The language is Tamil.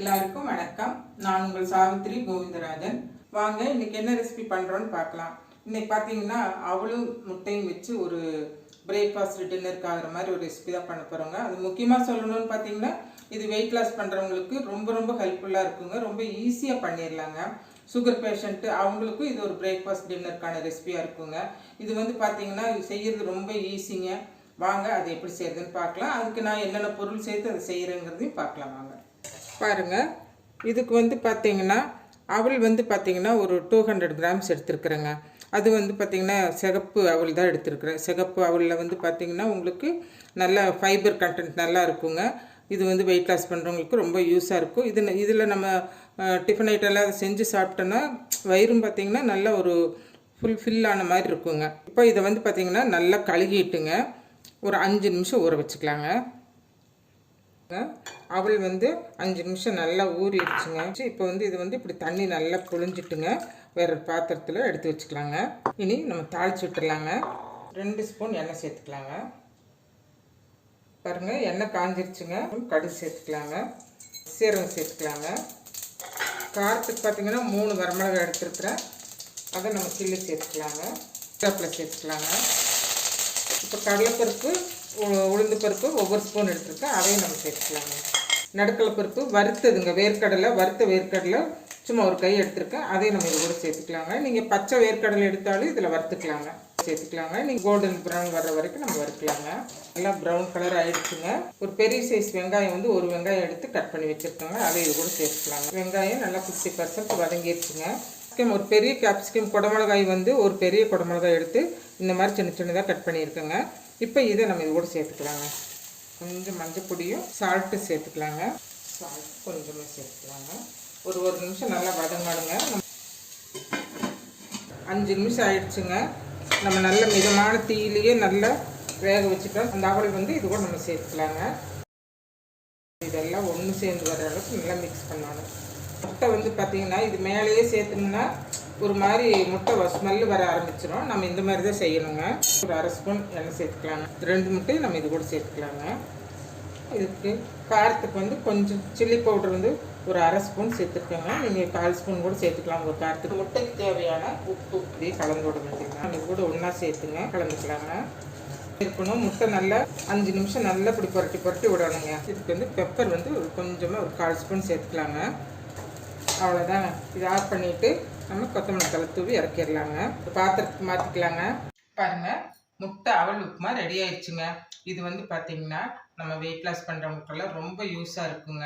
எல்லாருக்கும் வணக்கம். நான் உங்கள் சாவித்ரி கோவிந்தராஜன். வாங்க இன்னைக்கு என்ன ரெசிபி பண்ணுறோன்னு பார்க்கலாம். இன்னைக்கு பார்த்தீங்கன்னா அவளும் முட்டையும் வச்சு ஒரு பிரேக்ஃபாஸ்ட் டின்னருக்கு ஆகிற மாதிரி ஒரு ரெசிபி தான் பண்ண போகிறோங்க. அது முக்கியமாக சொல்லணும்னு பார்த்தீங்கன்னா இது வெயிட் லாஸ் பண்ணுறவங்களுக்கு ரொம்ப ரொம்ப ஹெல்ப்ஃபுல்லாக இருக்குங்க. ரொம்ப ஈஸியாக பண்ணிடலாங்க. சுகர் பேஷண்ட்டு அவங்களுக்கும் இது ஒரு பிரேக்ஃபாஸ்ட் டின்னருக்கான ரெசிபியாக இருக்குங்க. இது வந்து பார்த்தீங்கன்னா செய்கிறது ரொம்ப ஈஸிங்க. வாங்க அதை எப்படி செய்யறதுன்னு பார்க்கலாம். அதுக்கு நான் என்னென்ன பொருள் சேர்த்து அதை செய்கிறேங்கிறதையும் பார்க்கலாம். வாங்க பாருங்கள். இதுக்கு வந்து பார்த்திங்கன்னா அவல் வந்து பார்த்திங்கன்னா ஒரு 200 கிராம்ஸ் எடுத்துருக்குறேங்க. அது வந்து பார்த்திங்கன்னா சிகப்பு அவல் தான் எடுத்துருக்குறேன். சிகப்பு அவலில் வந்து பார்த்திங்கன்னா உங்களுக்கு நல்ல ஃபைபர் கண்டென்ட் நல்லா இருக்குங்க. இது வந்து வெயிட் லாஸ் பண்ணுறவங்களுக்கு ரொம்ப யூஸாக இருக்கும். இதில் நம்ம டிஃபன் ஐட்டம்லாம் செஞ்சு சாப்பிட்டோன்னா வயிறும் பார்த்திங்கன்னா நல்ல ஒரு ஃபில்லான மாதிரி இருக்குங்க. இப்போ இதை வந்து பார்த்திங்கன்னா நல்லா கழுகிட்டுங்க ஒரு 5 நிமிஷம் ஊற வச்சுக்கலாங்க. அவள் வந்து 5 நிமிஷம் நல்லா ஊறிடுச்சுங்க. இப்போ வந்து இது வந்து இப்படி தண்ணி நல்லா புழிஞ்சிட்டுங்க வேறு பாத்திரத்தில் எடுத்து வச்சுக்கலாங்க. இனி நம்ம தாளிச்சு விட்டுடலாங்க. 2 ஸ்பூன் எண்ணெய் சேர்த்துக்கலாங்க. பாருங்கள், எண்ணெய் காஞ்சிருச்சுங்க. கடுகு சேர்த்துக்கலாங்க. சீரகம் சேர்த்துக்கலாங்க. காரத்துக்கு பார்த்திங்கன்னா 3 வரமிளகாய் எடுத்துருக்குறேன். அதை நம்ம கிள்ளி சேர்த்துக்கலாங்க. கருவேப்பிலை சேர்த்துக்கலாங்க. இப்போ கடலைப்பருப்பு உளுந்து பருப்பு ஒவ்வொரு ஸ்பூன் எடுத்துருக்கேன். அதையும் நம்ம சேர்த்துக்கலாங்க. நடுக்கலை பருப்பு வறுத்ததுங்க, வேர்க்கடலை வறுத்த வேர்க்கடலை சும்மா ஒரு கை எடுத்துருக்கேன். அதையும் நம்ம இது கூட சேர்த்துக்கலாங்க. நீங்கள் பச்சை வேர்க்கடலை எடுத்தாலும் இதில் வறுத்துக்கலாங்க, சேர்த்துக்கலாங்க. நீங்கள் கோல்டன் ப்ரௌன் வர்ற வரைக்கும் நம்ம வறுக்கலாங்க. நல்லா ப்ரௌன் கலர் ஆகிடுச்சுங்க. ஒரு பெரிய சைஸ் வெங்காயம் வந்து ஒரு வெங்காயம் எடுத்து கட் பண்ணி வச்சுருக்கோங்க. அதை இது கூட சேர்த்துக்கலாங்க. வெங்காயம் நல்லா 50% வதங்கிடுச்சுங்க. ஒரு பெரிய கேப்சிகம் குடமிளகாய் வந்து ஒரு பெரிய குடமிளகாய் எடுத்து இந்த மாதிரி சின்ன சின்னதாக கட் பண்ணியிருக்கேங்க. இப்போ இதை நம்ம இது கூட சேர்த்துக்கலாங்க. கொஞ்சம் மஞ்சள் பொடியும் சால்ட்டு சேர்த்துக்கலாங்க. சால்ட் கொஞ்சமாக சேர்த்துக்கலாங்க. ஒரு நிமிஷம் நல்லா வதங்கணுங்க. 5 நிமிஷம் ஆயிடுச்சுங்க. நம்ம நல்ல மிதமான தீயிலேயே நல்லா வேக வச்சுட்டோம். அந்த அவல் வந்து இது கூட நம்ம சேர்த்துக்கலாங்க. இதெல்லாம் ஒன்று சேர்ந்து வர அளவுக்கு நல்லா மிக்ஸ் பண்ணணும். முட்டை வந்து பார்த்திங்கன்னா இது மேலேயே சேர்த்துனோம்னா ஒரு மாதிரி முட்டை ஸ்மெல்லு வர ஆரம்பிச்சிடும். நம்ம இந்த மாதிரி தான் செய்யணுங்க. ஒரு 1/2 ஸ்பூன் எண்ணெய் சேர்த்துக்கலாங்க. 2 முட்டையும் நம்ம இது கூட சேர்த்துக்கலாங்க. இதுக்கு காரத்துக்கு வந்து கொஞ்சம் சில்லி பவுடர் வந்து ஒரு 1/2 ஸ்பூன் சேர்த்துருக்கோங்க. நீங்கள் 1/4 ஸ்பூன் கூட சேர்த்துக்கலாம் உங்கள் காரத்துக்கு. முட்டைக்கு தேவையான உப்பு இப்படியே கலந்து விட மாட்டீங்கன்னா நம்ம இது கூட ஒன்றா சேர்த்துங்க, கலந்துக்கலாங்க. இருக்கணும். முட்டை நல்லா 5 நிமிஷம் நல்லா இப்படி புரட்டி விடணுங்க. இதுக்கு வந்து பெப்பர் வந்து கொஞ்சமாக ஒரு 1/4 ஸ்பூன் சேர்த்துக்கலாங்க. அவ்வளோதாங்க. இது ஆஃப் பண்ணிவிட்டு நம்ம கொத்தமல்லி தழை தூவி இறக்கிடலாங்க. பாத்திரத்துக்கு மாற்றிக்கலாங்க. பாருங்கள், முட்டை அவல் உப்புமா ரெடி ஆயிடுச்சுங்க. இது வந்து பார்த்திங்கன்னா நம்ம வெயிட் லாஸ் பண்ணுறவங்களுக்கெல்லாம் ரொம்ப யூஸாக இருக்குங்க.